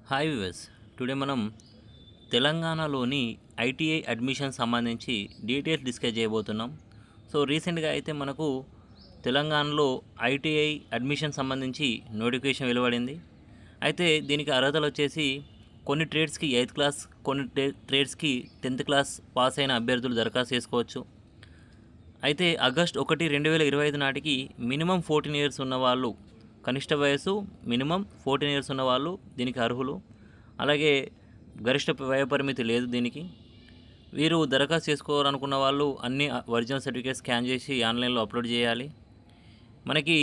Hi viewers. Today మనం తెలంగాణలోని ITI admission సంబంధించి డీటెయిల్స్ డిస్కస్ చేయబోతున్నాం. సో రీసెంట్గా అయితే మనకు తెలంగాణలో ఐటీఐ అడ్మిషన్ సంబంధించి నోటిఫికేషన్ వెలువడింది. అయితే దీనికి అర్హతలు వచ్చేసి కొన్ని ట్రేడ్స్కి 8th క్లాస్, కొన్ని ట్రేడ్స్కి 10th క్లాస్ పాస్ అయిన అభ్యర్థులు దరఖాస్తు చేసుకోవచ్చు. అయితే ఆగస్ట్ 1, 2025 నాటికి మినిమం 14 ఇయర్స్ ఉన్నవాళ్ళు, కనిష్ట వయసు మినిమం 14 ఇయర్స్ ఉన్నవాళ్ళు దీనికి అర్హులు. అలాగే గరిష్ట వయోపరిమితి లేదు దీనికి. వీరు దరఖాస్తు చేసుకోవాలనుకున్న వాళ్ళు అన్ని ఒరిజినల్ సర్టిఫికేట్ స్కాన్ చేసి ఆన్లైన్లో అప్లోడ్ చేయాలి. మనకి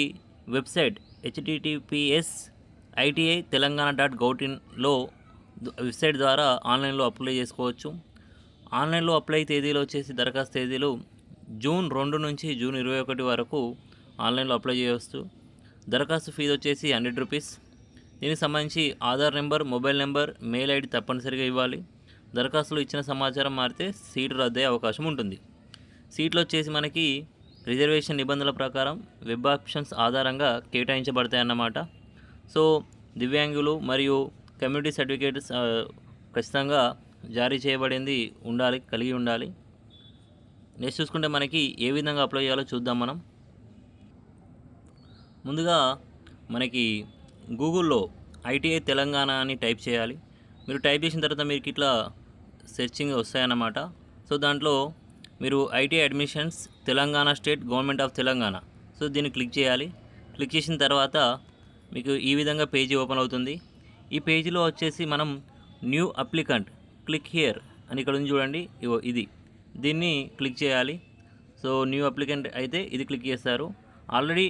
వెబ్సైట్ https://iti.telangana.gov.in వెబ్సైట్ ద్వారా ఆన్లైన్లో అప్లై చేసుకోవచ్చు. ఆన్లైన్లో అప్లై తేదీలు వచ్చేసి దరఖాస్తు తేదీలు జూన్ 2 నుంచి జూన్ 21 వరకు ఆన్లైన్లో అప్లై చేయవచ్చు. దరఖాస్తు ఫీజు వచ్చేసి 100 రూపీస్. దీనికి సంబంధించి Aadhaar number, mobile number, mail ID తప్పనిసరిగా ఇవ్వాలి. దరఖాస్తులో ఇచ్చిన సమాచారం మారితే సీటు రద్దయ్యే అవకాశం ఉంటుంది. సీట్లు వచ్చేసి మనకి రిజర్వేషన్ నిబంధనల ప్రకారం వెబ్ ఆప్షన్స్ ఆధారంగా కేటాయించబడతాయి అన్నమాట. సో దివ్యాంగులు మరియు కమ్యూనిటీ సర్టిఫికేట్స్ ఖచ్చితంగా జారీ చేయబడింది కలిగి ఉండాలి. నెక్స్ట్ చూసుకుంటే మనకి ఏ విధంగా అప్లై చేయాలో చూద్దాం మనం. ముందుగా మనకి గూగుల్లో ఐటీఐ తెలంగాణ అని టైప్ చేయాలి. మీరు టైప్ చేసిన తర్వాత మీకు ఇట్లా సెర్చింగ్ వస్తాయన్నమాట. సో దాంట్లో మీరు ITI admissions Telangana state government of Telangana, so దీన్ని క్లిక్ చేయాలి. క్లిక్ చేసిన తర్వాత మీకు ఈ విధంగా పేజీ ఓపెన్ అవుతుంది. ఈ పేజీలో వచ్చేసి మనం న్యూ అప్లికెంట్ క్లిక్ హియర్ అని ఇక్కడ ఉంది చూడండి, ఇది దీన్ని క్లిక్ చేయాలి. సో న్యూ అప్లికెంట్ అయితే ఇది క్లిక్ చేస్తారు. ఆల్రెడీ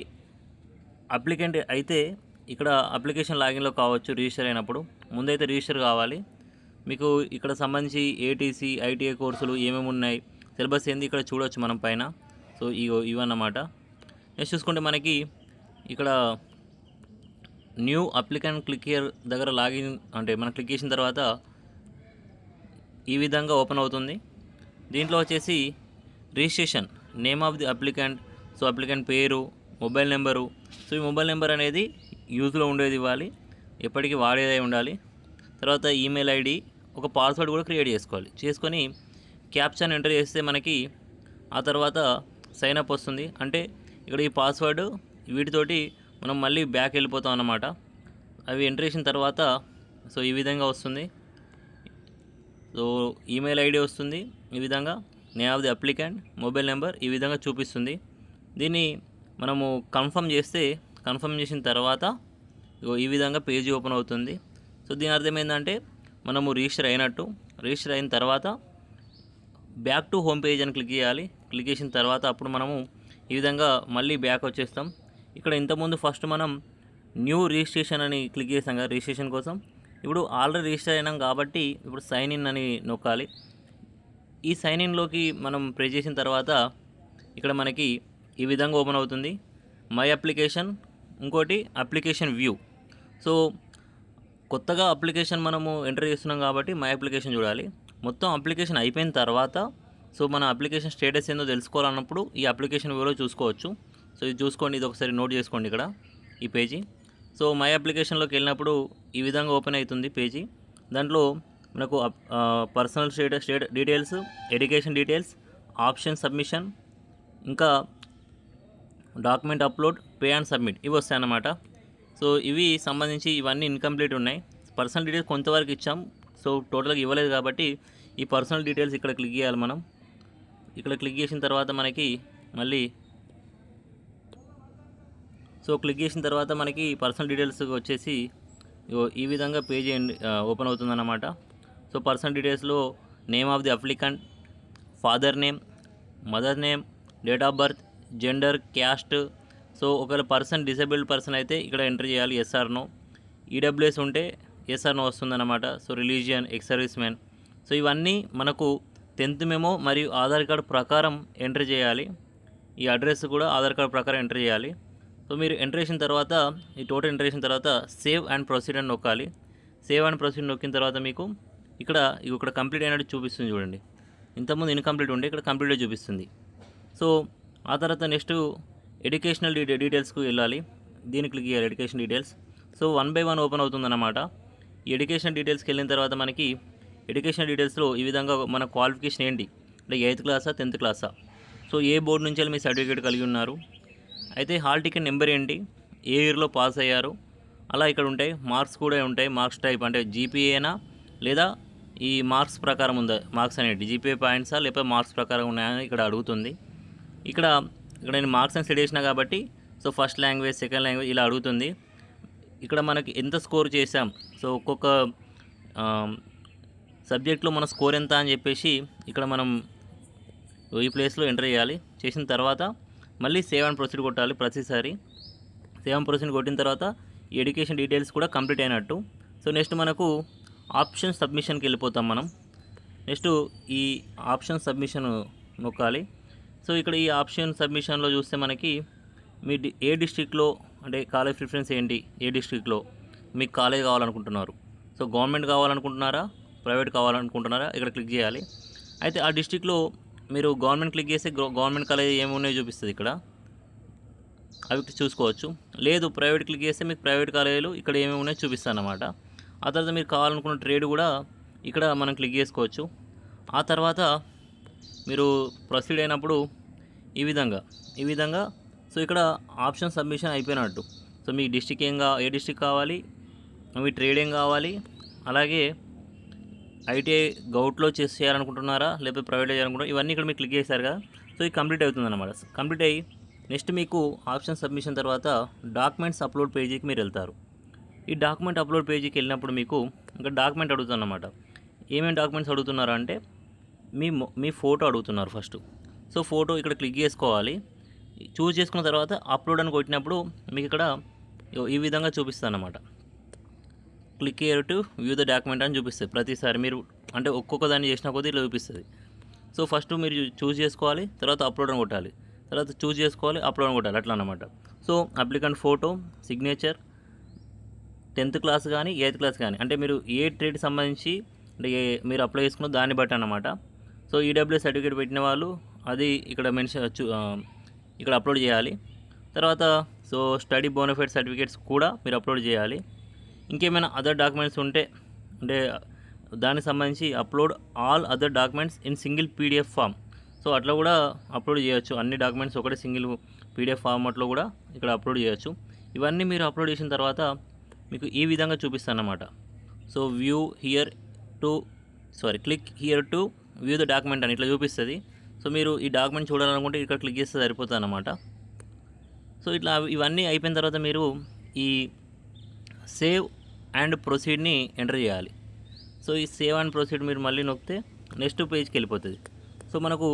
అప్లికెంట్ అయితే ఇక్కడ అప్లికేషన్ లాగిన్లో కావచ్చు రిజిస్టర్ అయినప్పుడు. ముందైతే రిజిస్టర్ కావాలి. మీకు ఇక్కడ సంబంధించి ఏటీసీ, ఐటీఐ కోర్సులు ఏమేమి ఉన్నాయి, సిలబస్ ఏంది ఇక్కడ చూడవచ్చు మనం పైన. సో ఇవన్నమాట. నెక్స్ట్ చూసుకుంటే మనకి ఇక్కడ న్యూ అప్లికెంట్ క్లిక్ హియర్ దగ్గర లాగిన్ అంటే మనం క్లిక్ చేసిన తర్వాత ఈ విధంగా ఓపెన్ అవుతుంది. దీంట్లో వచ్చేసి registration, name of the applicant, so applicant పేరు, మొబైల్ నెంబరు. సో ఈ మొబైల్ నెంబర్ అనేది యూజ్లో ఉండేది ఇవ్వాలి, ఎప్పటికీ వాడేదే ఉండాలి. తర్వాత ఈమెయిల్ ఐడి, ఒక పాస్వర్డ్ కూడా క్రియేట్ చేసుకొని క్యాప్షన్ ఎంటర్ చేస్తే మనకి ఆ తర్వాత సైన్ అప్ వస్తుంది. అంటే ఇక్కడ ఈ పాస్వర్డ్ వీటితోటి మనం మళ్ళీ బ్యాక్ వెళ్ళిపోతాం అన్నమాట. అవి ఎంటర్ చేసిన తర్వాత సో ఈ విధంగా వస్తుంది. సో ఈమెయిల్ ఐడి వస్తుంది ఈ విధంగా, name of the applicant, mobile number ఈ విధంగా చూపిస్తుంది. దీన్ని మనము కన్ఫర్మ్ చేసిన తర్వాత ఈ విధంగా పేజీ ఓపెన్ అవుతుంది. సో దీని అర్థం ఏంటంటే మనము రిజిస్టర్ అయినట్టు. రిజిస్టర్ అయిన తర్వాత బ్యాక్ టు హోమ్ పేజ్ అని క్లిక్ చేయాలి. క్లిక్ చేసిన తర్వాత అప్పుడు మనము ఈ విధంగా మళ్ళీ బ్యాక్ వచ్చేస్తాం. ఇక్కడ ఇంతకుముందు ఫస్ట్ మనం న్యూ రిజిస్ట్రేషన్ అని క్లిక్ చేసాం కదా రిజిస్ట్రేషన్ కోసం. ఇప్పుడు ఆల్రెడీ రిజిస్టర్ అయినాం కాబట్టి ఇప్పుడు సైన్ ఇన్ అని నొక్కాలి. ఈ సైన్ ఇన్లోకి మనం ప్రెస్ చేసిన తర్వాత ఇక్కడ మనకి ఈ విధంగా ఓపెన్ అవుతుంది. మై అప్లికేషన్, ఇంకోటి అప్లికేషన్ వ్యూ. సో కొత్తగా అప్లికేషన్ మనము ఎంటర్ చేస్తున్నాం కాబట్టి మై అప్లికేషన్ చూడాలి. మొత్తం అప్లికేషన్ అయిపోయిన తర్వాత సో మన అప్లికేషన్ స్టేటస్ ఏందో తెలుసుకోవాలన్నప్పుడు ఈ అప్లికేషన్ వ్యూలో చూసుకోవచ్చు. సో ఇది చూసుకోండి, ఇది ఒకసారి నోట్ చేసుకోండి ఇక్కడ ఈ పేజీ. సో మై అప్లికేషన్లోకి వెళ్ళినప్పుడు ఈ విధంగా ఓపెన్ అవుతుంది పేజీ. దాంట్లో మనకు personal status details, education details, option submission, ఇంకా document upload, pay and submit ఇవి వస్తాయన్నమాట. సో ఇవి సంబంధించి ఇవన్నీ ఇన్కంప్లీట్ ఉన్నాయి. పర్సనల్ డీటెయిల్స్ కొంతవరకు ఇచ్చాం, సో టోటల్గా ఇవ్వలేదు కాబట్టి ఈ పర్సనల్ డీటెయిల్స్ ఇక్కడ క్లిక్ చేయాలి మనం. ఇక్కడ క్లిక్ చేసిన తర్వాత మనకి మళ్ళీ క్లిక్ చేసిన తర్వాత మనకి పర్సనల్ డీటెయిల్స్ వచ్చేసి ఈ విధంగా పేజీ ఓపెన్ అవుతుందన్నమాట. సో పర్సనల్ డీటెయిల్స్లో name of the applicant, father name, mother name, date of birth, gender, caste. So ఒకవేళ పర్సన్ డిసేబుల్డ్ పర్సన్ అయితే ఇక్కడ ఎంటర్ చేయాలి ఎస్ ఆర్ నో. ఈడబ్ల్యూఎస్ ఉంటే ఎస్ ఆర్ నో వస్తుందన్నమాట. So religion, ex serviceman. So ఇవన్నీ మనకు 10th memo మరియు Aadhaar card ప్రకారం ఎంటర్ చేయాలి. ఈ అడ్రస్ కూడా ఆధార్ కార్డు ప్రకారం ఎంటర్ చేయాలి. సో మీరు ఎంటర్ చేసిన తర్వాత ఈ టోటల్ ఎంటర్ చేసిన తర్వాత సేవ్ అండ్ ప్రొసీడ్ అని నొక్కాలి. సేవ్ అండ్ ప్రొసీడ్ నొక్కిన తర్వాత మీకు ఇక్కడ కంప్లీట్ అయినట్టు చూపిస్తుంది చూడండి. ఇంతకుముందు ఇన్కంప్లీట్ ఉండే ఇక్కడ కంప్లీట్గా చూపిస్తుంది. సో ఆ తర్వాత నెక్స్ట్ ఎడ్యుకేషనల్ డీటెయిల్స్కు వెళ్ళాలి. దీన్ని క్లిక్ చేయాలి education details. So 1 by 1 open అవుతుందన్నమాట. ఎడ్యుకేషన్ డీటెయిల్స్కి వెళ్ళిన తర్వాత మనకి ఎడ్యుకేషన్ డీటెయిల్స్లో ఈ విధంగా మన క్వాలిఫికేషన్ ఏంటి అంటే 8th క్లాసా 10th క్లాసా, సో ఏ బోర్డు నుంచి మీ సర్టిఫికేట్ కలిగి ఉన్నారు, అయితే హాల్ టికెట్ నెంబర్ ఏంటి, ఏ ఇయర్లో పాస్ అయ్యారు, అలా ఇక్కడ ఉంటాయి. మార్క్స్ కూడా ఉంటాయి. మార్క్స్ టైప్ అంటే జీపీఏనా లేదా ఈ మార్క్స్ ప్రకారం ఉందా, మార్క్స్ అనేవి జీపీఏ పాయింట్సా లేకపోతే మార్క్స్ ప్రకారం ఉన్నాయని ఇక్కడ అడుగుతుంది. ఇక్కడ ఇక్కడ నేను మార్క్స్ అని సెట్ చేసిన కాబట్టి so first language second language ఇలా అడుగుతుంది. ఇక్కడ మనకి ఎంత స్కోర్ చేసాం, సో ఒక్కొక్క సబ్జెక్ట్లో మన స్కోర్ ఎంత అని చెప్పేసి ఇక్కడ మనం ఈ ప్లేస్లో ఎంటర్ చేయాలి. చేసిన తర్వాత మళ్ళీ సేవ్ అండ్ ప్రొసీడ్ కొట్టాలి. ప్రతిసారి సేవ్ అండ్ ప్రొసీడ్ కొట్టిన తర్వాత ఎడ్యుకేషన్ డీటెయిల్స్ కూడా కంప్లీట్ అయినట్టు. సో నెక్స్ట్ మనకు ఆప్షన్ సబ్మిషన్కి వెళ్ళిపోతాం మనం. నెక్స్ట్ ఈ ఆప్షన్ సబ్మిషన్ నొక్కాలి. సో ఇక్కడ ఈ ఆప్షన్ సబ్మిషన్లో చూస్తే మనకి మీ ఏ డిస్ట్రిక్ట్లో అంటే కాలేజ్ ప్రిఫరెన్స్ ఏంటి, ఏ డిస్ట్రిక్ట్లో మీకు కాలేజ్ కావాలనుకుంటున్నారు, సో గవర్నమెంట్ కావాలనుకుంటున్నారా ప్రైవేట్ కావాలనుకుంటున్నారా ఇక్కడ క్లిక్ చేయాలి. అయితే ఆ డిస్ట్రిక్ట్లో మీరు గవర్నమెంట్ క్లిక్ చేస్తే గవర్నమెంట్ కాలేజ్ ఏమి ఉన్నాయో చూపిస్తుంది ఇక్కడ, అవి చూసుకోవచ్చు. లేదు ప్రైవేట్ క్లిక్ చేస్తే మీకు ప్రైవేట్ కాలేజీలు ఇక్కడ ఏమేమి ఉన్నాయో చూపిస్తాను అన్నమాట. ఆ తర్వాత మీరు కావాలనుకున్న ట్రేడ్ కూడా ఇక్కడ మనం క్లిక్ చేసుకోవచ్చు. ఆ తర్వాత మీరు ప్రొసీడ్ అయినప్పుడు ఈ విధంగా సో ఇక్కడ ఆప్షన్ సబ్మిషన్ అయిపోయినట్టు. సో మీ డిస్ట్రిక్ట్ ఏ డిస్ట్రిక్ట్ కావాలి, మీ ట్రేడ్ ఏం కావాలి, అలాగే ఐటీఐ గౌట్లో చేయాలనుకుంటున్నారా లేకపోతే ప్రైవేట్ చేయాలనుకుంటున్నారా, ఇవన్నీ ఇక్కడ మీరు క్లిక్ చేశారు కదా. సో ఇది కంప్లీట్ అవుతుంది అన్నమాట. కంప్లీట్ అయ్యి నెక్స్ట్ మీకు ఆప్షన్ సబ్మిషన్ తర్వాత డాక్యుమెంట్స్ అప్లోడ్ పేజీకి మీరు వెళ్తారు. ఈ డాక్యుమెంట్ అప్లోడ్ పేజీకి వెళ్ళినప్పుడు మీకు ఇంకా డాక్యుమెంట్ అడుగుతుందన్నమాట. ఏమేమి డాక్యుమెంట్స్ అడుగుతున్నారు అంటే మీ ఫోటో అడుగుతున్నారు ఫస్ట్. సో ఫోటో ఇక్కడ క్లిక్ చేసుకోవాలి. చూస్ చేసుకున్న తర్వాత అప్లోడ్ అని కొట్టినప్పుడు మీకు ఇక్కడ ఈ విధంగా చూపిస్తుంది అన్నమాట. Click here to view the document అని చూపిస్తుంది. ప్రతిసారి మీరు అంటే ఒక్కొక్క దాన్ని చేసిన కొద్దీ ఇలా చూపిస్తుంది. సో ఫస్ట్ మీరు చూస్ చేసుకోవాలి, తర్వాత అప్లోడ్ అని కొట్టాలి, తర్వాత చూస్ చేసుకోవాలి, అప్లోడ్ అని కొట్టాలి, అట్లా అన్నమాట. So applicant photo, signature, 10th class కానీ 8th క్లాస్ కానీ అంటే మీరు ఏ ట్రేడ్ సంబంధించి అంటే మీరు అప్లై చేసుకున్న దాన్ని బట్టి అన్నమాట. సో ఈడబ్ల్యూఎస్ సర్టిఫికేట్ పెట్టిన వాళ్ళు అది ఇక్కడ మెన్షన్ ఇక్కడ అప్లోడ్ చేయాలి. తర్వాత సో స్టడీ బోనఫైడ్ సర్టిఫికేట్స్ కూడా మీరు అప్లోడ్ చేయాలి. ఇంకేమైనా అదర్ డాక్యుమెంట్స్ ఉంటే అంటే దానికి సంబంధించి upload all other documents in single PDF form, so అట్లా కూడా అప్లోడ్ చేయొచ్చు. అన్ని డాక్యుమెంట్స్ ఒకటే సింగిల్ పీడిఎఫ్ ఫార్మాట్లో కూడా ఇక్కడ అప్లోడ్ చేయొచ్చు. ఇవన్నీ మీరు అప్లోడ్ చేసిన తర్వాత మీకు ఈ విధంగా చూపిస్తాను అన్నమాట. So click here to view the document అని ఇట్లా చూపిస్తుంది. సో మీరు ఈ డాక్యుమెంట్ చూడాలనుకుంటే ఇక్కడ క్లిక్ చేస్తే సరిపోతుంది అన్నమాట. సో ఇట్లా ఇవన్నీ అయిపోయిన తర్వాత మీరు ఈ సేవ్ అండ్ ప్రొసీడ్ని ఎంటర్ చేయాలి. సో ఈ సేవ్ అండ్ ప్రొసీడ్ మీరు మళ్ళీ నొక్కితే నెక్స్ట్ పేజ్కి వెళ్ళిపోతుంది. సో మనకు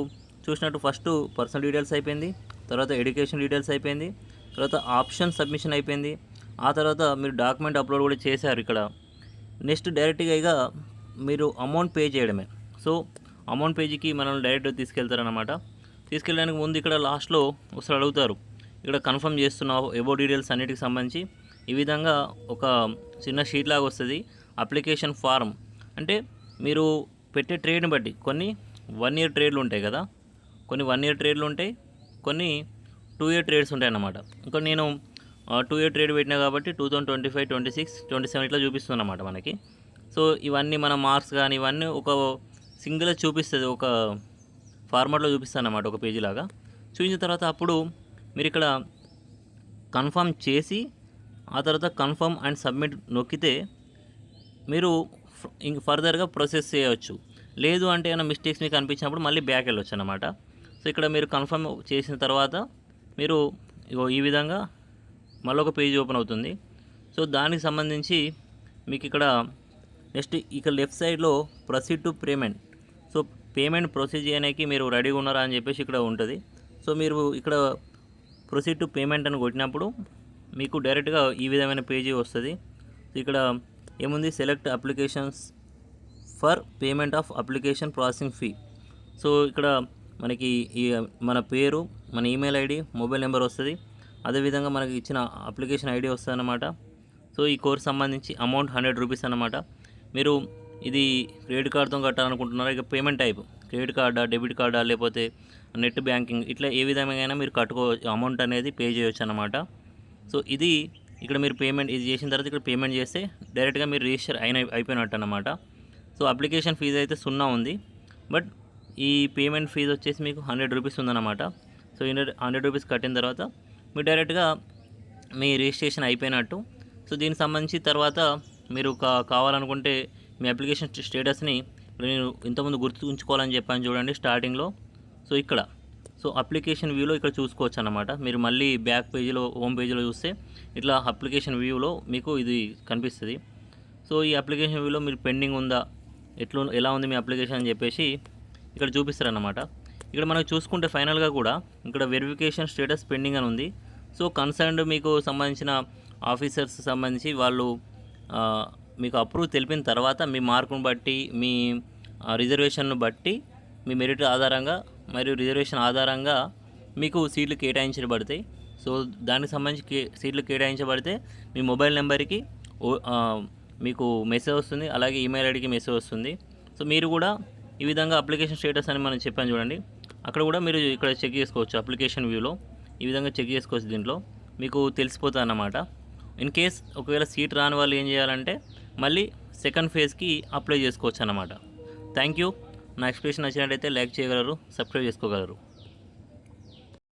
చూసినట్టు ఫస్ట్ పర్సనల్ డీటెయిల్స్ అయిపోయింది, తర్వాత ఎడ్యుకేషన్ డీటెయిల్స్ అయిపోయింది, తర్వాత ఆప్షన్ సబ్మిషన్ అయిపోయింది, ఆ తర్వాత మీరు డాక్యుమెంట్ అప్లోడ్ కూడా చేశారు ఇక్కడ. నెక్స్ట్ డైరెక్ట్గా ఇక మీరు అమౌంట్ పే చేయడమే. సో అమౌంట్ పేజీకి మనల్ని డైరెక్ట్ తీసుకెళ్తారనమాట. తీసుకెళ్ళడానికి ముందు ఇక్కడ లాస్ట్లో ఒకసారి అడుగుతారు, ఇక్కడ కన్ఫర్మ్ చేస్తున్నావు అబౌట్ డీటెయిల్స్ అన్నిటికి సంబంధించి ఈ విధంగా ఒక చిన్న షీట్ లాగా వస్తుంది. అప్లికేషన్ ఫారం అంటే మీరు పెట్టే ట్రేడ్ని బట్టి కొన్ని 1 year ట్రేడ్లు ఉంటాయి కదా, కొన్ని 1 year ట్రేడ్లు ఉంటాయి, కొన్ని 2 year ట్రేడ్స్ ఉంటాయి అన్నమాట. ఇంకా నేను 2 year ట్రేడ్ పెట్టినా కాబట్టి 2025, 26, 27 ఇట్లా చూపిస్తుంది అన్నమాట మనకి. సో ఇవన్నీ మన మార్క్స్ కానీ ఇవన్నీ ఒక సింగిల్గా చూపిస్తుంది, ఒక ఫార్మాట్లో చూపిస్తుంది అన్నమాట, ఒక పేజీ లాగా. చూపించిన తర్వాత అప్పుడు మీరు ఇక్కడ కన్ఫర్మ్ చేసి ఆ తర్వాత కన్ఫర్మ్ అండ్ సబ్మిట్ నొక్కితే మీరు ఫర్దర్గా ప్రాసెస్ చేయవచ్చు. లేదు అంటే ఏమైనా మిస్టేక్స్ మీకు అనిపించినప్పుడు మళ్ళీ బ్యాక్ వెళ్ళొచ్చు అన్నమాట. సో ఇక్కడ మీరు కన్ఫర్మ్ చేసిన తర్వాత మీరు ఈ విధంగా మళ్ళీ ఒక పేజ్ ఓపెన్ అవుతుంది. సో దానికి సంబంధించి మీకు ఇక్కడ నెక్స్ట్ ఇక్కడ లెఫ్ట్ సైడ్లో proceed to payment, so payment proceed చేయడానికి మీరు రెడీగా ఉన్నారా అని చెప్పేసి ఇక్కడ ఉంటుంది. సో మీరు ఇక్కడ ప్రొసీడ్ టు పేమెంట్ అని కొట్టినప్పుడు మీకు డైరెక్ట్గా ఈ విధమైన పేజీ వస్తుంది. ఇక్కడ ఏముంది, select applications for payment of application processing fee. So ఇక్కడ మనకి మన పేరు, మన ఈమెయిల్ ఐడి, మొబైల్ నెంబర్ వస్తుంది. అదేవిధంగా మనకి ఇచ్చిన అప్లికేషన్ ఐడి వస్తుంది అన్నమాట. సో ఈ కోర్స్ సంబంధించి అమౌంట్ 100 రూపీస్ అన్నమాట. మీరు ఇది క్రెడిట్ కార్డుతో కట్టాలనుకుంటున్నారా, ఇక పేమెంట్ టైప్ క్రెడిట్ కార్డా, డెబిట్ కార్డా, లేకపోతే నెట్ బ్యాంకింగ్, ఇట్లా ఏ విధంగా మీరు కట్టుకోవచ్చు, అమౌంట్ అనేది పే చేయవచ్చు అన్నమాట. సో ఇది ఇక్కడ మీరు పేమెంట్ ఇది చేసిన తర్వాత ఇక్కడ పేమెంట్ చేస్తే డైరెక్ట్గా మీరు రిజిస్టర్ అయిపోయినట్టు అన్నమాట. సో అప్లికేషన్ ఫీజు అయితే 0 ఉంది, బట్ ఈ పేమెంట్ ఫీజు వచ్చేసి మీకు 100 రూపీస్ ఉందన్నమాట. సో 100 రూపీస్ కట్టిన తర్వాత మీరు డైరెక్ట్గా మీ రిజిస్ట్రేషన్ అయిపోయినట్టు. సో దీనికి సంబంధించి తర్వాత మీరు కావాలనుకుంటే మీ అప్లికేషన్ స్టేటస్ని నేను ఇంతకుముందు ఉంచుకోవాలని చెప్పాను చూడండి స్టార్టింగ్లో. సో ఇక్కడ అప్లికేషన్ వ్యూలో ఇక్కడ చూసుకోవచ్చు అన్నమాట. మీరు మళ్ళీ బ్యాక్ పేజీలో హోమ్ పేజీలో చూస్తే ఇట్లా అప్లికేషన్ వ్యూలో మీకు ఇది కనిపిస్తుంది. సో ఈ అప్లికేషన్ వ్యూలో మీరు పెండింగ్ ఉందా, ఎలా ఉంది మీ అప్లికేషన్ అని చెప్పేసి ఇక్కడ చూపిస్తారన్నమాట. ఇక్కడ మనకు చూసుకుంటే ఫైనల్గా కూడా ఇక్కడ వెరిఫికేషన్ స్టేటస్ పెండింగ్ అని ఉంది. సో కన్సర్న్డ్ మీకు సంబంధించిన ఆఫీసర్స్ సంబంధించి వాళ్ళు మీకు అప్రూవ్ తెలిపిన తర్వాత మీ మార్కును బట్టి, మీ రిజర్వేషన్ను బట్టి, మీ మెరిట్ ఆధారంగా మరియు రిజర్వేషన్ ఆధారంగా మీకు సీట్లు కేటాయించబడతాయి. సో దానికి సంబంధించి సీట్లు కేటాయించబడితే మీ మొబైల్ నెంబర్కి మీకు మెసేజ్ వస్తుంది, అలాగే ఈమెయిల్ ఐడికి మెసేజ్ వస్తుంది. సో మీరు కూడా ఈ విధంగా అప్లికేషన్ స్టేటస్ అని మనం చెప్పాను చూడండి, అక్కడ కూడా మీరు ఇక్కడ చెక్ చేసుకోవచ్చు. అప్లికేషన్ వ్యూలో ఈ విధంగా చెక్ చేసుకోవచ్చు. దీంట్లో మీకు తెలిసిపోతుంది అన్నమాట. ఇన్ కేస్ ఒకవేళ సీట్ రాని వాళ్ళు ఏం చేయాలంటే మళ్ళీ సెకండ్ ఫేజ్కి అప్లై చేసుకోవచ్చు అన్నమాట. Thank you. నా ఎక్స్ప్లెనేషన్ నచ్చినట్లయితే లైక్ చేయగలరు, సబ్స్క్రైబ్ చేసుకోగలరు.